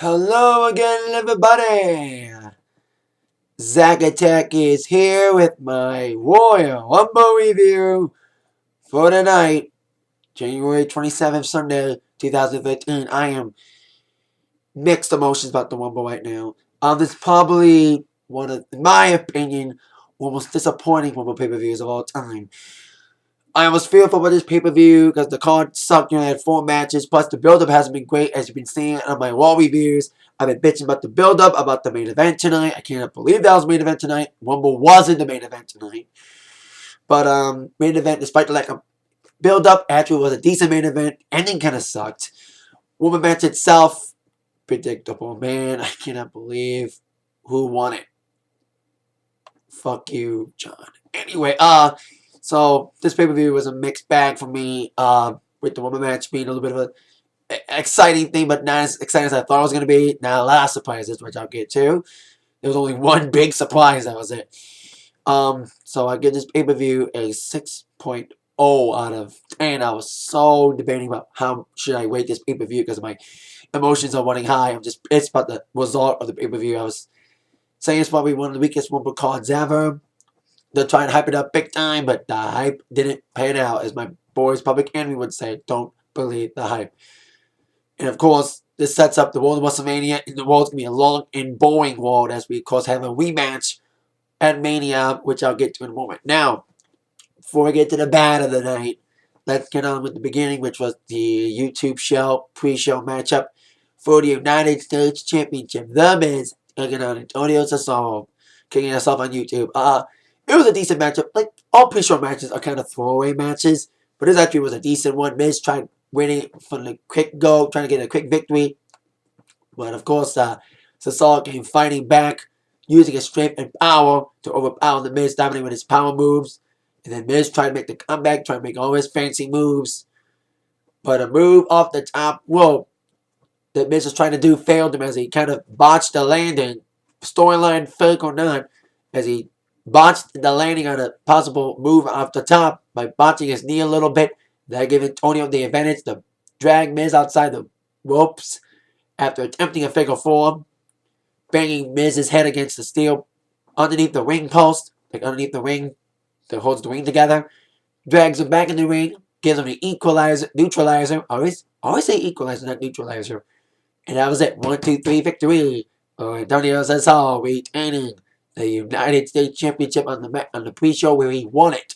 Hello again, everybody! Zack Attack is here with my Royal Rumble review for tonight, January 27th, Sunday, 2015. I am mixed emotions about the Rumble right now. This is probably one of, in my opinion, one of the most disappointing Rumble pay-per-views of all time. I was fearful about this pay-per-view because the card sucked. I had 4 matches. Plus, the build-up hasn't been great, as you've been seeing on my Raw reviews. I've been bitching about the build-up, about the main event tonight. I cannot believe that was the main event tonight. Rumble wasn't the main event tonight. But, main event, despite the lack of build-up, actually was a decent main event. Ending kind of sucked. Woman match itself, predictable. Man, I cannot believe who won it. Fuck you, John. Anyway, so this pay-per-view was a mixed bag for me, with the woman match being a little bit of an exciting thing, but not as exciting as I thought it was going to be. Now, a lot of surprises, which I'll get to. There was only one big surprise, that was it. So I give this pay-per-view a 6.0 out of 10. I was so debating about how should I rate this pay-per-view because my emotions are running high. It's about the result of the pay-per-view. I was saying it's probably one of the weakest Rumble cards ever. They're trying to hype it up big time, but the hype didn't pan out. As my boys Public Enemy would say, don't believe the hype. And of course, this sets up the world of WrestleMania, and the world's going to be a long and boring world as we, of course, have a rematch at Mania, which I'll get to in a moment. Now, before we get to the bad of the night, let's get on with the beginning, which was the YouTube show, pre-show matchup for the United States Championship. The Miz taking on Antonio CESARO, kicking us off on YouTube. It was a decent matchup. Like, all pre-show matches are kind of throwaway matches, but this actually was a decent one. Miz tried winning from the quick go, trying to get a quick victory. But, of course, CESARO came fighting back, using his strength and power to overpower the Miz, dominating with his power moves. And then Miz tried to make the comeback, tried to make all his fancy moves. But a move off the top rope that Miz was trying to do failed him as he kind of botched the landing. Storyline fake or not, as he botched the landing on a possible move off the top by botching his knee a little bit. That gave Antonio the advantage to drag Miz outside the ropes after attempting a fatal form, banging Miz's head against the steel underneath the ring post, like underneath the ring that holds the ring together. Drags him back in the ring, gives him the neutralizer. Always say equalizer, not neutralizer. And that was it. 1, 2, 3, victory. Antonio CESARO retaining the United States Championship on the pre-show where he won it.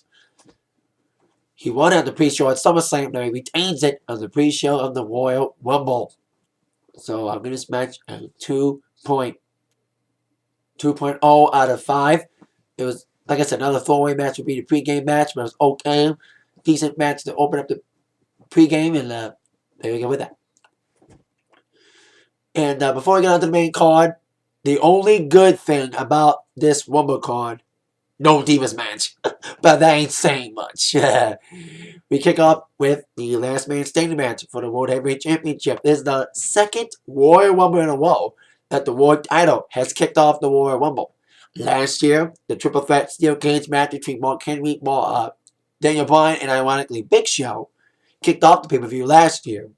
He won it on the pre-show at SummerSlam. Now he retains it on the pre-show of the Royal Rumble. So I'm giving this match a 2.0 out of 5. It was, like I said, another throwaway match would be the pregame match, but it was okay. Decent match to open up the pregame, and there we go with that. And before we get on to the main card, the only good thing about this Rumble card, no Divas match. But that ain't saying much. We kick off with the last man standing match for the World Heavyweight Championship. This is the second Royal Rumble in a row that the World title has kicked off the Royal Rumble. Last year, the triple threat steel cage match between Mark Henry, Daniel Bryan, and ironically Big Show kicked off the pay-per-view last year.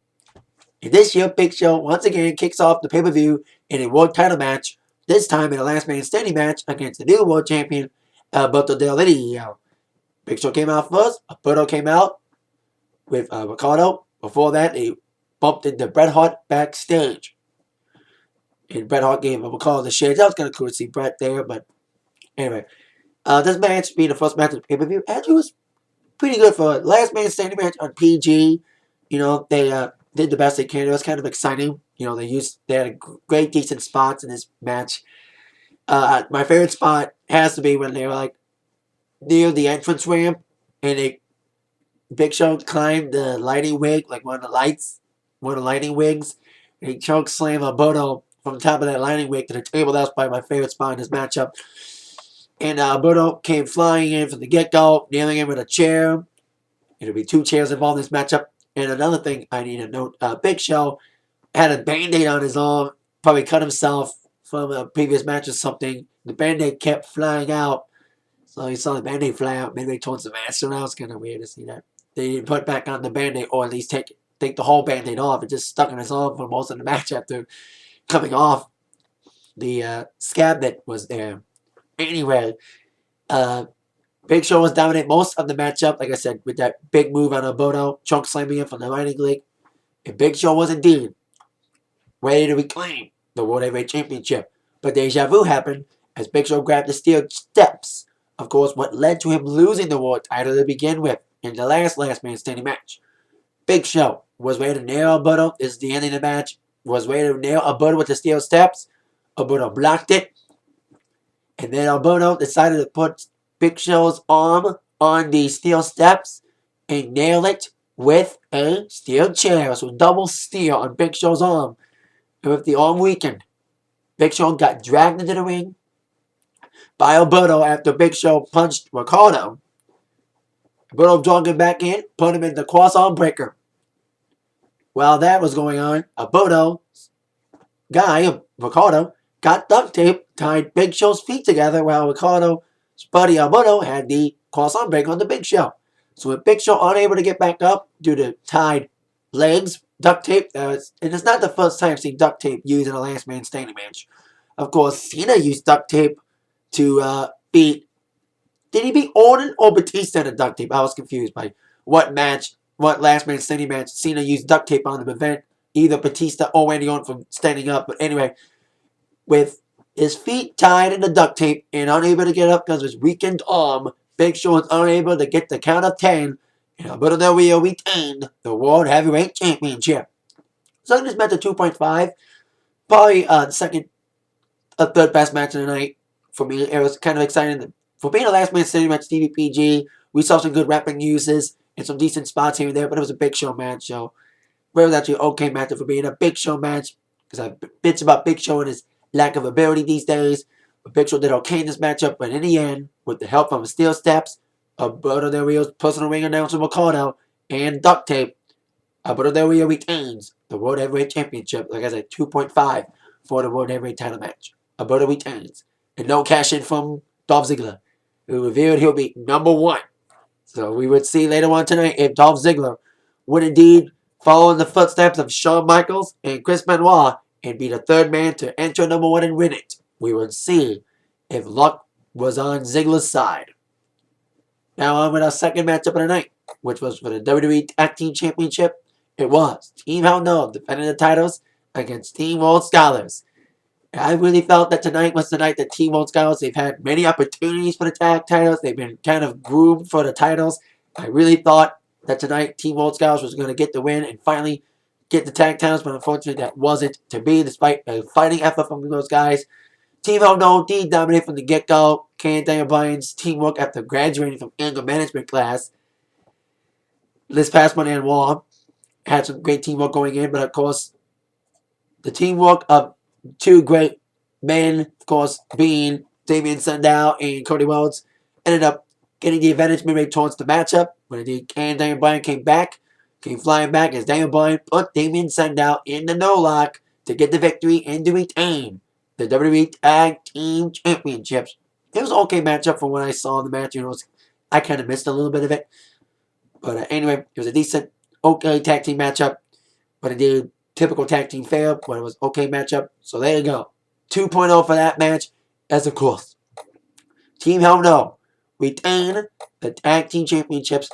And this year, Big Show once again kicks off the pay-per-view in a world title match, this time in a last man standing match against the new world champion, Alberto Del Rio. Big Show came out first, Alberto came out with Ricardo. Before that, they bumped into Bret Hart backstage. And Bret Hart gave Ricardo the shades. That was kind of cool to see Bret there, but anyway. This match being the first match of the pay-per-view, actually was pretty good for a last man standing match on PG. You know, they did the best they can. It was kind of exciting. You know, they had a great, decent spots in this match. My favorite spot has to be when they were like near the entrance ramp, and Big Show climbed the lighting rig, like one of the lighting wigs, and he choke slammed Alberto from the top of that lighting rig to the table. That was probably my favorite spot in this matchup. And Alberto came flying in from the get-go, nailing him with a chair. It'll be 2 chairs involved in this matchup. And another thing I need to note, Big Show had a Band-Aid on his arm, probably cut himself from a previous match or something. The Band-Aid kept flying out. So you saw the Band-Aid fly out midway towards the match. So that was kind of weird to see that. They didn't put back on the Band-Aid, or at least take the whole Band-Aid off. It just stuck in his arm for most of the match after coming off the scab that was there. Anyway, Big Show was dominant most of the matchup, like I said, with that big move on Alberto, chunk slamming him from the Lightning Leg. And Big Show was indeed ready to reclaim the World Heavyweight Championship. But deja vu happened as Big Show grabbed the steel steps. Of course, what led to him losing the world title to begin with in the last man standing match. Big Show was ready to nail Alberto. This is the end of the match. Was ready to nail Alberto with the steel steps. Alberto blocked it. And then Alberto decided to put Big Show's arm on the steel steps and nail it with a steel chair. So double steel on Big Show's arm. And with the arm weakened, Big Show got dragged into the ring by Alberto after Big Show punched Ricardo. Alberto dragged him back in, put him in the cross arm breaker. While that was going on, Alberto's guy, Ricardo, got duct tape, tied Big Show's feet together while Ricardo's buddy Alberto had the cross arm breaker on the Big Show. So with Big Show unable to get back up due to tied legs, duct tape, and it's not the first time I've seen duct tape used in a last man standing match. Of course, Cena used duct tape to beat. Did he beat Orton or Batista in a duct tape? I was confused by what last man standing match Cena used duct tape on to prevent either Batista or Randy Orton from standing up. But anyway, with his feet tied in the duct tape and unable to get up because of his weakened arm, Big Show was unable to get the count of 10, and Alberto Del Rio retained the World Heavyweight Championship. So this match at 2.5, probably the third best match of the night for me. It was kind of exciting. For being a last man standing match, DVPG, we saw some good rapping uses and some decent spots here and there, but it was a Big Show match, so it was actually an okay match for being a Big Show match, because I bitch about Big Show and his lack of ability these days. But Big Show did okay in this matchup, but in the end, with the help from steel steps, Alberto Del Rio's personal ring announcer Ricardo, and duct tape, Alberto Del Rio retains the World Heavyweight Championship, like I said, 2.5 for the World Heavyweight title match. Alberto retains. And no cash in from Dolph Ziggler, who revealed he'll be number 1. So we would see later on tonight if Dolph Ziggler would indeed follow in the footsteps of Shawn Michaels and Chris Benoit and be the third man to enter number 1 and win it. We would see if luck was on Ziggler's side. Now on with our second matchup of the night, which was for the WWE Tag Team Championship. It was Team Hell No defending the titles against Team World Scholars. I really felt that tonight was the night that Team World Scholars, they've had many opportunities for the tag titles. They've been kind of groomed for the titles. I really thought that tonight Team World Scholars was going to get the win and finally get the tag titles, but unfortunately that wasn't to be, despite a fighting effort from those guys. Team Hell No indeed dominated from the get-go. Ken Daniel Bryan's teamwork after graduating from anger management class this past Monday and Raw had some great teamwork going in, but of course, the teamwork of two great men, of course, being Damien Sandow and Cody Rhodes, ended up getting the advantage midway towards the matchup. When indeed Daniel Bryan came flying back as Daniel Bryan put Damien Sandow in the no-lock to get the victory and to retain the WWE Tag Team Championships. It was an okay matchup from what I saw in the match. I kind of missed a little bit of it. But anyway, it was a decent, okay tag team matchup. But indeed, typical tag team fail, but it was okay matchup. So there you go. 2.0 for that match. As of course, Team Hell No retain the Tag Team Championships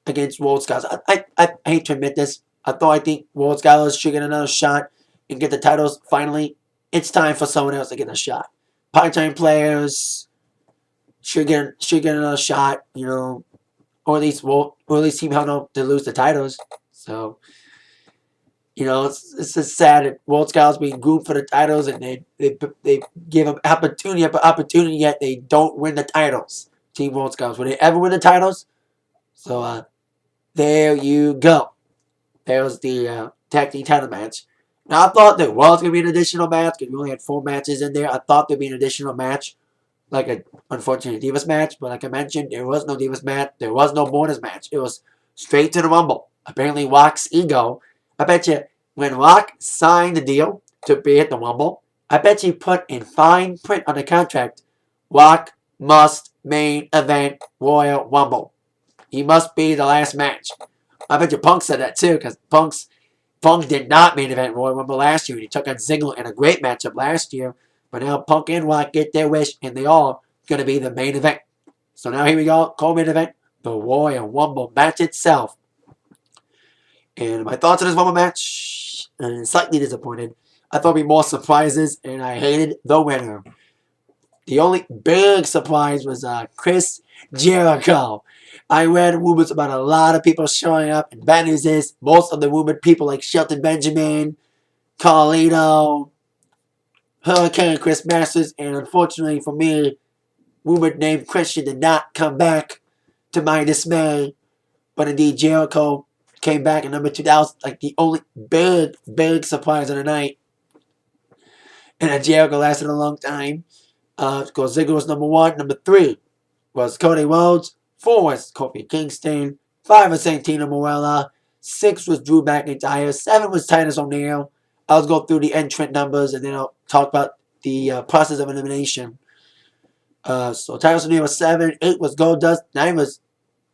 against World Scholars. I hate to admit this. I think World Scholars should get another shot and get the titles. Finally, it's time for someone else to get a shot. Part-time players should get another shot, or at least Team Hell No to lose the titles. So, it's just sad that World Scholars being groomed for the titles and they give them opportunity, yet they don't win the titles. Team World Scholars. Will they ever win the titles? So, there you go. There's the tag team title match. Now, I thought there was going to be an additional match because we only had 4 matches in there. I thought there'd be an additional match, like an unfortunate Divas match. But like I mentioned, there was no Divas match. There was no bonus match. It was straight to the Rumble. Apparently, Rock's ego. I bet you when Rock signed the deal to be at the Rumble, I bet you put in fine print on the contract, Rock must main event Royal Rumble. He must be the last match. I bet you Punk said that too, because Punk's Punk did not main event Royal Rumble last year. He took on Ziggler in a great matchup last year. But now Punk and Rock get their wish, and they all going to be the main event. So now here we go, co-main event, the Royal Rumble match itself. And my thoughts on this Rumble match, slightly disappointed. I thought there'd be more surprises, and I hated the winner. The only big surprise was Chris Jericho. I read rumors about a lot of people showing up, and bad news is most of the rumored people like Shelton Benjamin, Carlito, Hurricane Chris Masters, and unfortunately for me, rumored name Christian did not come back, to my dismay. But indeed, Jericho came back at number 2. That was like the only big surprise of the night. And then Jericho lasted a long time. Because Ziggler was number 1. Number 3 was Cody Rhodes. 4 was Kofi Kingston. 5 was Santino Marella. 6 was Drew McIntyre. 7 was Titus O'Neil. I'll go through the entrant numbers and then I'll talk about the process of elimination. So Titus O'Neil was 7. 8 was Goldust. 9 was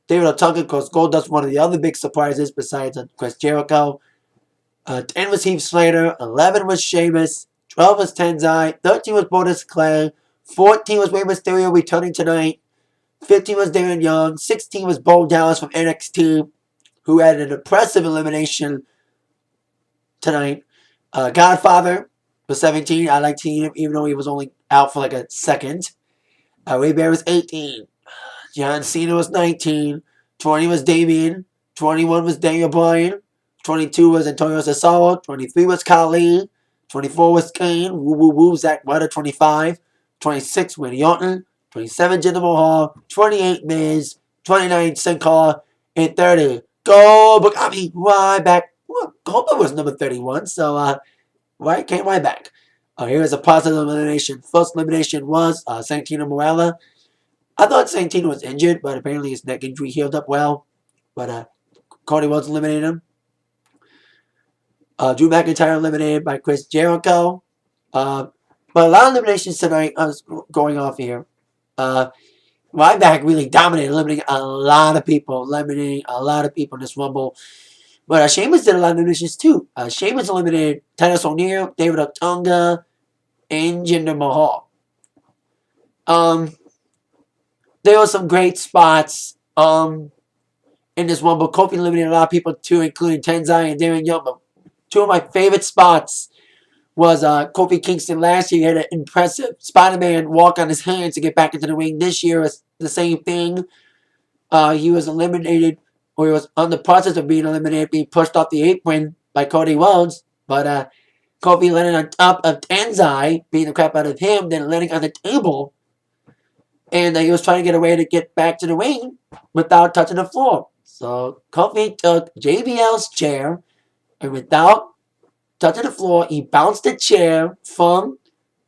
David Otunga, because Goldust was one of the other big surprises besides Chris Jericho. 10 was Heath Slater. 11 was Sheamus. 12 was Tenzai. 13 was Brodus Clay. 14 was Rey Mysterio returning tonight. 15 was Darren Young. 16 was Bo Dallas from NXT, who had an impressive elimination tonight. Godfather was 17. I liked him, even though he was only out for like a second. Ray Bear was 18. John Cena was 19. 20 was Damien. 21 was Daniel Bryan. 22 was Antonio Cesaro. 23 was Khali. 24 was Kane. Woo woo woo. Zack Ryder. 25. 26 Randy Orton. 27 Jinder Mahal. 28 Miz. 29 Sin Cara. And 30 Goldberg. I mean, Ryback. Well, Goldberg was number 31. So, came right back. Here is a positive elimination. First elimination was Santino Marella. I thought Santino was injured, but apparently his neck injury healed up well. But Cody Rhodes eliminated him. Drew McIntyre eliminated by Chris Jericho. But a lot of eliminations tonight going off here. Ryback really dominated, eliminating a lot of people. Eliminating a lot of people in this Rumble. But Sheamus did a lot of eliminations too. Sheamus eliminated Titus O'Neil, David Otunga, and Jinder Mahal. There were some great spots in this one, but Kofi eliminated a lot of people too, including Tenzai and Darren Young. But 2 of my favorite spots was Kofi Kingston last year. He had an impressive Spider-Man walk on his hands to get back into the ring. This year was the same thing. He was eliminated, or he was on the process of being eliminated, being pushed off the apron by Cody Rhodes. But Kofi landed on top of Tenzai, beating the crap out of him, then landing on the table. And he was trying to get away to get back to the ring without touching the floor. So Kofi took JBL's chair, and without touching the floor, he bounced the chair from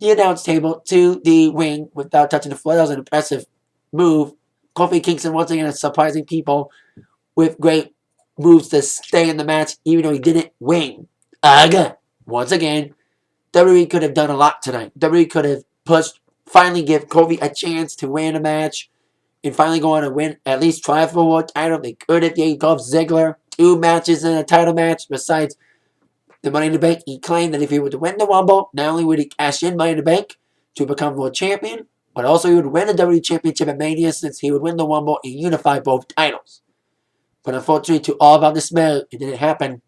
the announce table to the ring without touching the floor. That was an impressive move. Kofi Kingston once again is surprising people with great moves to stay in the match, even though he didn't win. Again, once again, WWE could have done a lot tonight. WWE could have pushed, finally give Kofi a chance to win a match and finally go on to win, at least try for a world title. They could have gave Dolph Ziggler 2 matches in a title match besides the Money in the Bank. He claimed that if he were to win the Rumble, not only would he cash in Money in the Bank to become world champion, but also he would win the WWE Championship at Mania, since he would win the Rumble and unify both titles. But unfortunately, to all of our dismay, it didn't happen.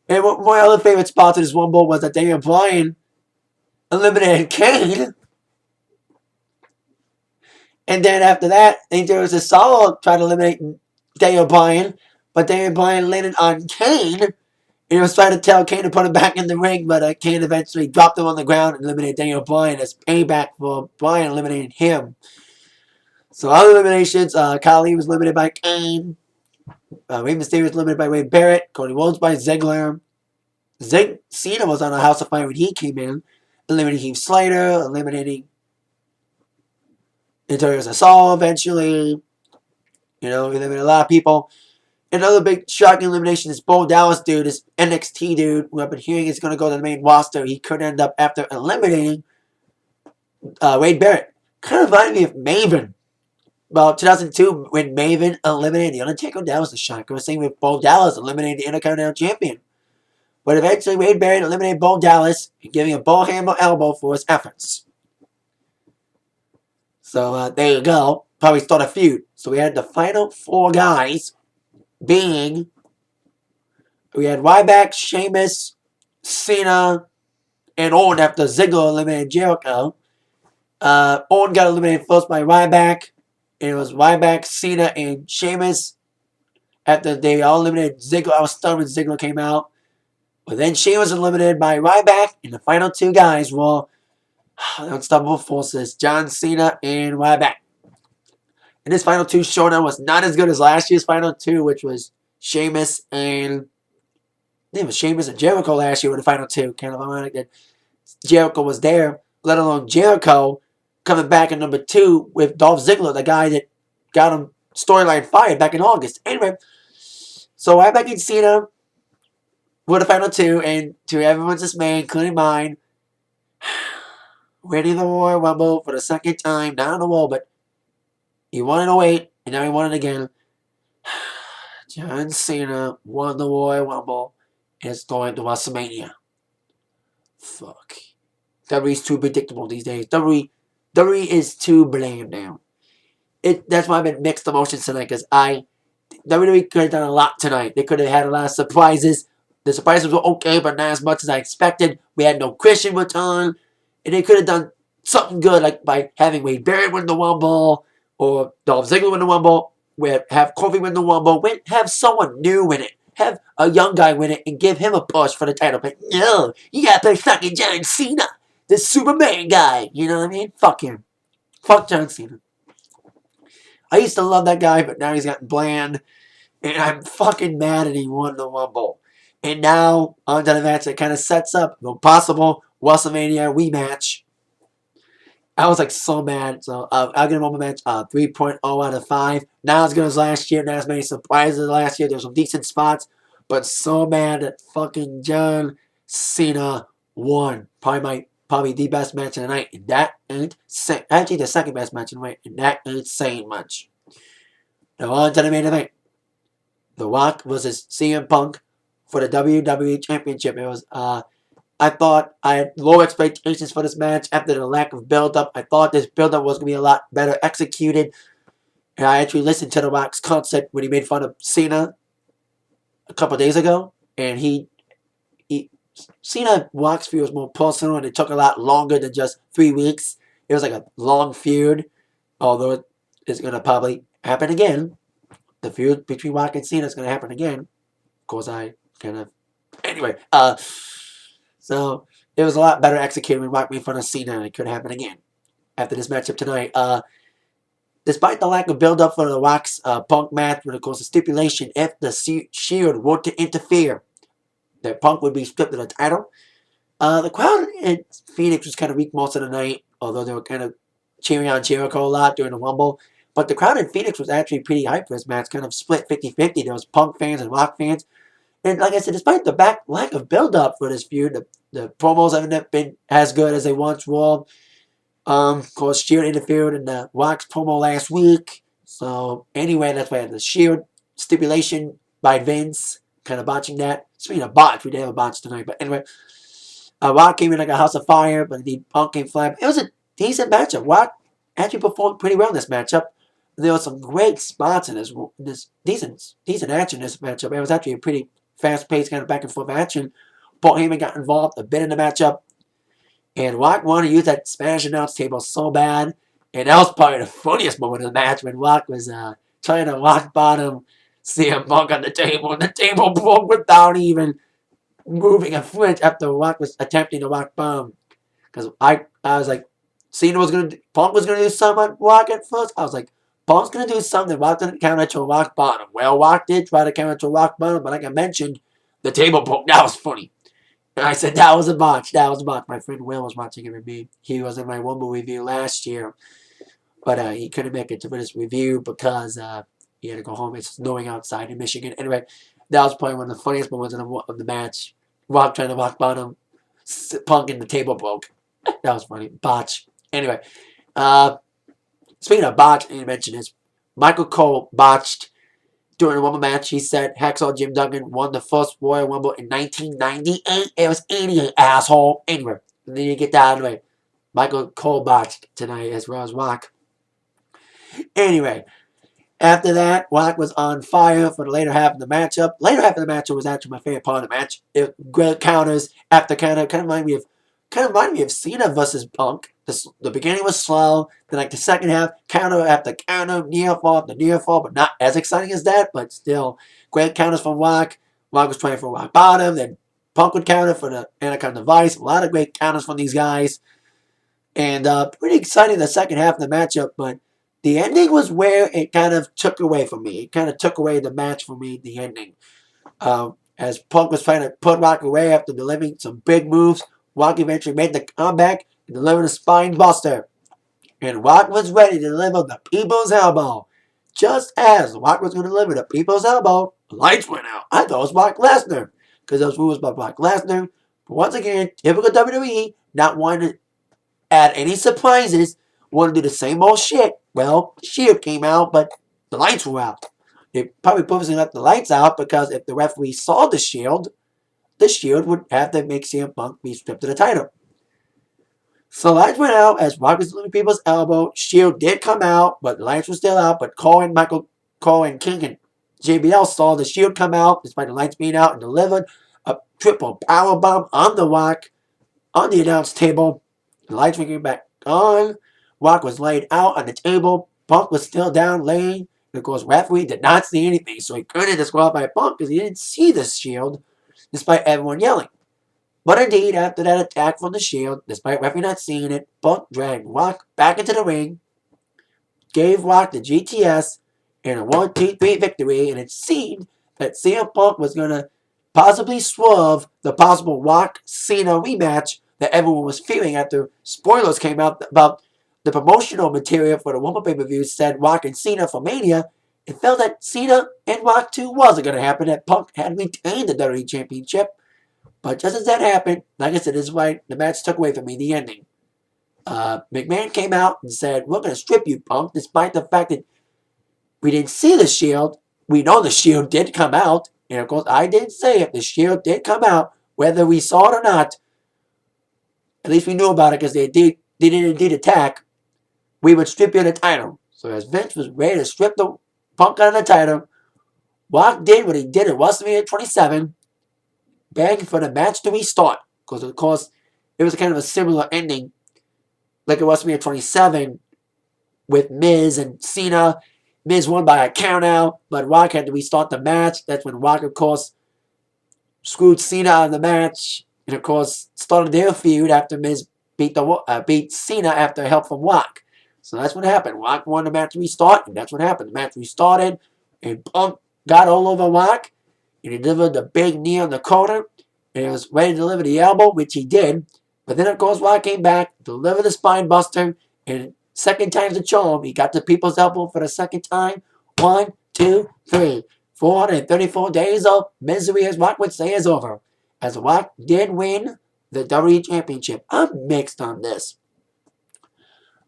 And one of my other favorite spots in this Rumble was that Daniel Bryan eliminated Kane. And then after that, I think there was a solo trying to eliminate Daniel Bryan, but Daniel Bryan landed on Kane, and he was trying to tell Kane to put him back in the ring, but Kane eventually dropped him on the ground and eliminated Daniel Bryan as payback for Bryan eliminating him. So other eliminations, Khali was eliminated by Kane, Rey Mysterio was eliminated by Ray Barrett, Cody Rhodes by Ziggler, Cena was on a House of Fire when he came in, eliminating Heath Slater, eliminating Antonio Cesaro eventually. You know, he eliminated a lot of people. Another big shocking elimination is Bo Dallas dude, this NXT dude, who I've been hearing is going to go to the main roster. He could end up after eliminating Wade Barrett. Kind of reminded me of Maven. Well, 2002, when Maven eliminated The Undertaker, that was a shocker. Same with Bo Dallas eliminating the Intercontinental Champion. But eventually Wade Barrett eliminated Bo Dallas, giving a Bo Hammer elbow for his efforts. So there you go. Probably start a feud. So we had the final 4 guys being, we had Ryback, Sheamus, Cena, and Orton after Ziggler eliminated Jericho. Orton got eliminated first by Ryback. And it was Ryback, Cena, and Sheamus. After they all eliminated Ziggler, I was stunned when Ziggler came out. But then Sheamus was eliminated by Ryback. And the final 2 guys were the Unstoppable Forces, John Cena and Ryback. And this final 2 showdown was not as good as last year's final 2, which was Sheamus and Sheamus and Jericho last year were the final 2. Kind of ironic that Jericho was there, let alone Jericho coming back in number 2 with Dolph Ziggler, the guy that got him storyline fired back in August. Anyway, so Ryback and Cena were the final 2, and to everyone's dismay, including mine, winning the Royal Rumble for the second time, not in a row, but he won in 08, and now he won it again. John Cena won the Royal Rumble, and it's going to WrestleMania. Fuck. WWE's too predictable these days. WWE is too bland now. That's why I've been mixed emotions tonight, because WWE could have done a lot tonight. They could have had a lot of surprises. The surprises were okay, but not as much as I expected. We had no Christian return, and they could have done something good, like by having Wade Barrett win the Rumble, or Dolph Ziggler win the Rumble, have Kofi win the Rumble, have someone new win it. Have a young guy win it and give him a push for the title. But no, you gotta play fucking John Cena, the Superman guy. You know what I mean? Fuck him. Fuck John Cena. I used to love that guy, but now he's gotten bland. And I'm fucking mad that he won the Rumble. And now, on to the match that kind of sets up the possible WrestleMania rematch. I was like so mad. So I'll give him a match 3.0 out of 5. Not as good as last year. Not as many surprises as last year. There's some decent spots. But so mad that fucking John Cena won. Probably the best match of the night. And that ain't saying. Actually, the second best match of the night. And that ain't saying much. Now on to the main event. The Rock versus CM Punk for the WWE Championship. It was I thought I had low expectations for this match after the lack of build-up. I thought this build-up was going to be a lot better executed. And I actually listened to The Rock's concert when he made fun of Cena a couple days ago. And Cena Rock's feud was more personal, and it took a lot longer than just 3 weeks. It was like a long feud, although it's going to probably happen again. The feud between Rock and Cena is going to happen again. Of course, Anyway, so it was a lot better executed when Rock made fun of Cena, and it could happen again after this matchup tonight. Despite the lack of build-up for the Rock's Punk match, but of course the stipulation, if the Shield were to interfere, that Punk would be stripped of the title. The crowd in Phoenix was kind of weak most of the night, although they were kind of cheering on Jericho a lot during the Rumble. But the crowd in Phoenix was actually pretty hyped for this match, kind of split 50-50. There was Punk fans and Rock fans. And like I said, despite the lack of build-up for this feud, the promos haven't been as good as they once were. Of course, Shield interfered in the Rock's promo last week. So anyway, that's why the Shield stipulation by Vince, kind of botching that. Speaking of botch, we did have a botch tonight. But anyway, Rock came in like a house of fire, but the Punk came flat. It was a decent matchup. Rock actually performed pretty well in this matchup. There were some great spots in this decent action in this matchup. It was actually a pretty fast-paced kind of back-and-forth action. Paul Heyman got involved a bit in the matchup. And Rock wanted to use that Spanish announce table so bad. And that was probably the funniest moment of the match when Rock was trying to rock bottom CM Punk on the table. And the table broke without even moving a flinch after Rock was attempting to rock bottom. Because I was like, Punk was going to do something on Rock at first. I was like, Punk's going to do something. Rock didn't counter to a rock bottom. Well, Rock did try to counter to a rock bottom, but like I mentioned, the table broke. That was funny. And I said, that was a botch. That was a botch. My friend Will was watching it with me. He was in my Rumble review last year. But he couldn't make it to this review because he had to go home. It's snowing outside in Michigan. Anyway, that was probably one of the funniest moments of the match. Rock trying to rock bottom. Punk and the table broke. That was funny. Botch. Anyway, speaking of botch, I didn't mention this. Michael Cole botched during the Rumble match, he said Hacksaw Jim Duggan won the first Royal Rumble in 1998. It was 88, asshole. Anyway, and then you get that out of the way. Michael Cole botched tonight as well as Rock. Anyway, after that, Rock was on fire for the later half of the matchup. Later half of the matchup was actually my favorite part of the match. Great counters after counter. Kind of reminded me of Cena versus Punk. The beginning was slow. Then like the second half, counter after counter, near fall after near fall, but not as exciting as that. But still, great counters from Rock. Rock was trying for Rock bottom. Then Punk would counter for the Anaconda Vice. A lot of great counters from these guys. And pretty exciting the second half of the matchup, but the ending was where it kind of took away from me. It kind of took away the match for me, the ending. As Punk was trying to put Rock away after delivering some big moves, Rock eventually made the comeback and delivered a spine buster. And Rock was ready to deliver the People's Elbow. Just as Rock was going to deliver the People's Elbow, the lights went out. I thought it was Brock Lesnar, because those moves by Brock Lesnar. But once again, typical WWE, not wanting to add any surprises, want to do the same old shit. Well, Shield came out, but the lights were out. They probably purposely left the lights out because if the referee saw the Shield would have to make CM Punk be stripped of the title. So the lights went out as Rock was delivering People's Elbow. Shield did come out, but the lights were still out. But Cole and King and JBL saw the Shield come out despite the lights being out and delivered a triple powerbomb on the Rock on the announce table. The lights were getting back on. Rock was laid out on the table. Punk was still down laying. And of course, referee did not see anything, so he couldn't disqualify Punk because he didn't see the Shield, despite everyone yelling. But indeed, after that attack from the Shield, despite referee not seeing it, Punk dragged Rock back into the ring, gave Rock the GTS, and a 1-2-3 victory, and it seemed that CM Punk was going to possibly swerve the possible Rock-Cena rematch that everyone was fearing after spoilers came out about the promotional material for the Rumble pay-per-view said Rock and Cena for Mania. It felt that Cena and Rock 2 wasn't going to happen, that Punk had retained the WWE Championship. But just as that happened, like I said, this is why the match took away from me, the ending. McMahon came out and said, we're going to strip you, Punk, despite the fact that we didn't see the Shield. We know the Shield did come out. And of course, I did say if the Shield did come out, whether we saw it or not, at least we knew about it because they did indeed attack, we would strip you of the title. So as Vince was ready to strip the Punk out of the title, Rock did what he did at WrestleMania 27, begging for the match to restart. Because of course, it was kind of a similar ending like at WrestleMania 27 with Miz and Cena. Miz won by a countout, but Rock had to restart the match. That's when Rock, of course, screwed Cena out of the match. And, of course, started their feud after Miz beat Cena after help from Rock. So that's what happened. Rock won the match restart, and that's what happened. The match restarted, and Punk got all over Rock, and he delivered the big knee on the corner, and he was ready to deliver the elbow, which he did. But then, of course, Rock came back, delivered the spine buster, and second time's a charm. He got the people's elbow for the second time. 1, 2, 3. 434 days of misery, as Rock would say, is over. As Rock did win the WWE Championship. I'm mixed on this.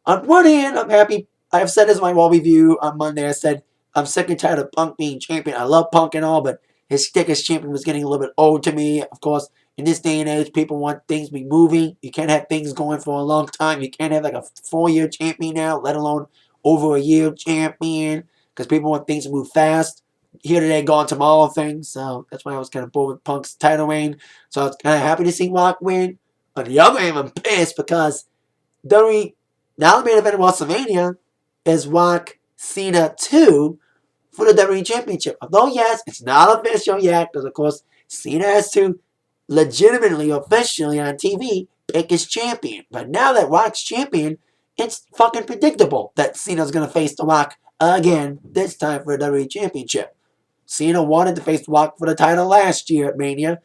On one hand, I'm happy. I've said this in my Raw review on Monday. I said I'm sick and tired of Punk being champion. I love Punk and all, but his stick as champion was getting a little bit old to me. Of course, in this day and age, people want things to be moving. You can't have things going for a long time. You can't have like a 4-year champion now, let alone over a year champion, because people want things to move fast. Here today, gone tomorrow thing. So that's why I was kind of bored with Punk's title reign. So I was kind of happy to see Rock win. On the other hand, I'm pissed because WWE, now the main event of WrestleMania is Rock Cena 2 for the WWE Championship. Although, yes, it's not official yet, because of course, Cena has to legitimately, officially on TV, pick his champion. But now that Rock's champion, it's fucking predictable that Cena's going to face The Rock again, this time for the WWE Championship. Cena wanted to face Rock for the title last year at Mania,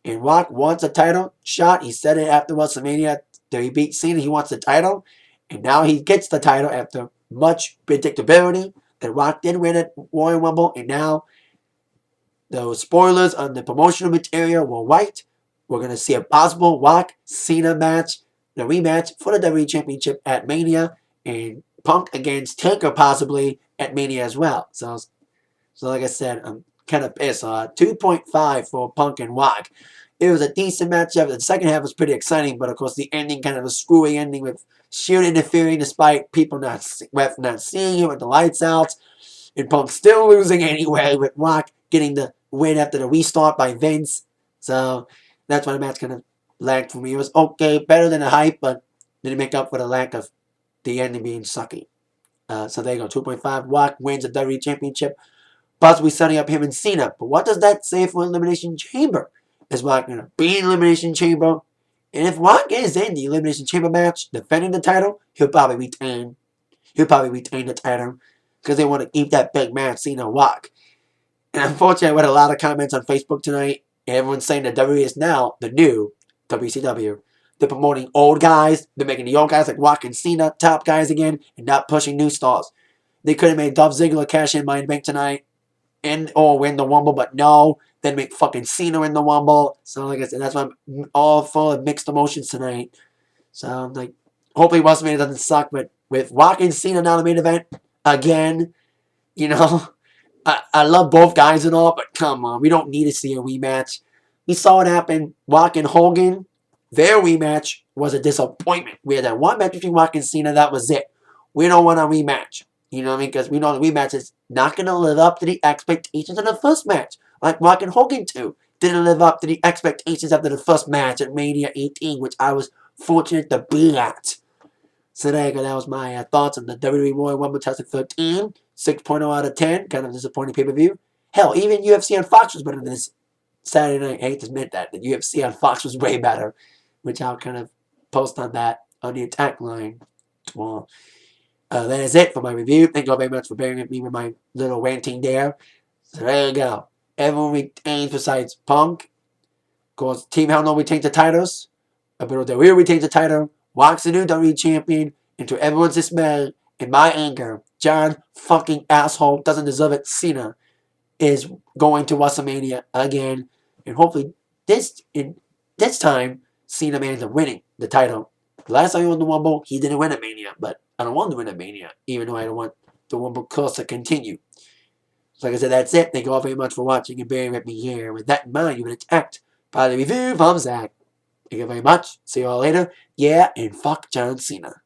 and Rock wants a title shot. He said it after WrestleMania that he beat Cena. He wants the title, and now he gets the title after much predictability. That Rock did win at Royal Rumble, and now those spoilers on the promotional material were right. We're going to see a possible Rock-Cena match, the rematch for the WWE Championship at Mania, and Punk against Taker possibly at Mania as well. So So like I said, I'm kind of pissed. 2.5 for Punk and Rock. It was a decent matchup. The second half was pretty exciting, but of course the ending kind of a screwy ending with Shield interfering despite people not seeing it with the lights out. And Punk still losing anyway with Rock getting the win after the restart by Vince. So that's why the match kind of lagged for me. It was okay, better than the hype, but didn't make up for the lack of the ending being sucky. So there you go, 2.5. Rock wins the WWE Championship, possibly setting up him and Cena. But what does that say for Elimination Chamber? Is Rock going to be in Elimination Chamber? And if Rock is in the Elimination Chamber match, defending the title, he'll probably retain. He'll probably retain the title because they want to keep that big match, Cena Rock. And unfortunately, I read a lot of comments on Facebook tonight, and everyone's saying that WWE is now the new WCW. They're promoting old guys. They're making the old guys like Rock and Cena top guys again, and not pushing new stars. They could have made Dolph Ziggler cash in Money in the Bank tonight, or win the Rumble, but no. Then make fucking Cena in the Rumble. So like I said, that's why I'm all full of mixed emotions tonight. So I'm like, hopefully WrestleMania doesn't suck, but with Rock and Cena now the main event again, you know, I love both guys and all, but come on, we don't need to see a rematch. We saw it happen. Rock and Hogan, their rematch was a disappointment. We had that one match between Rock and Cena, that was it. We don't want a rematch. You know what I mean? Because we know the rematch is not going to live up to the expectations of the first match. Like Rock and Hogan too. Didn't live up to the expectations after the first match at Mania 18, which I was fortunate to be at. So there you go. That was my thoughts on the WWE Royal Rumble 2013. 6.0 out of 10. Kind of disappointing pay-per-view. Hell, even UFC on Fox was better than this Saturday night. I hate to admit that. The UFC on Fox was way better. Which I'll kind of post on that on the attack line tomorrow. That is it for my review. Thank you all very much for bearing with me with my little ranting there. So there you go. Everyone retains besides Punk. Of course, Team Hell No retains the titles. Alberto Del Rio retains the title. Walks the new WWE champion. And to everyone's dismay and my anger, John fucking asshole doesn't deserve it. Cena is going to WrestleMania again. And hopefully this time, Cena ends up winning the title. The last time he won the Rumble, he didn't win at Mania. But I don't want to win at Mania, even though I don't want the Rumble curse to continue. So like I said, that's it. Thank you all very much for watching and bearing with me here. With that in mind, you've been attacked by the review from Zach. Thank you very much. See you all later. Yeah, and fuck John Cena.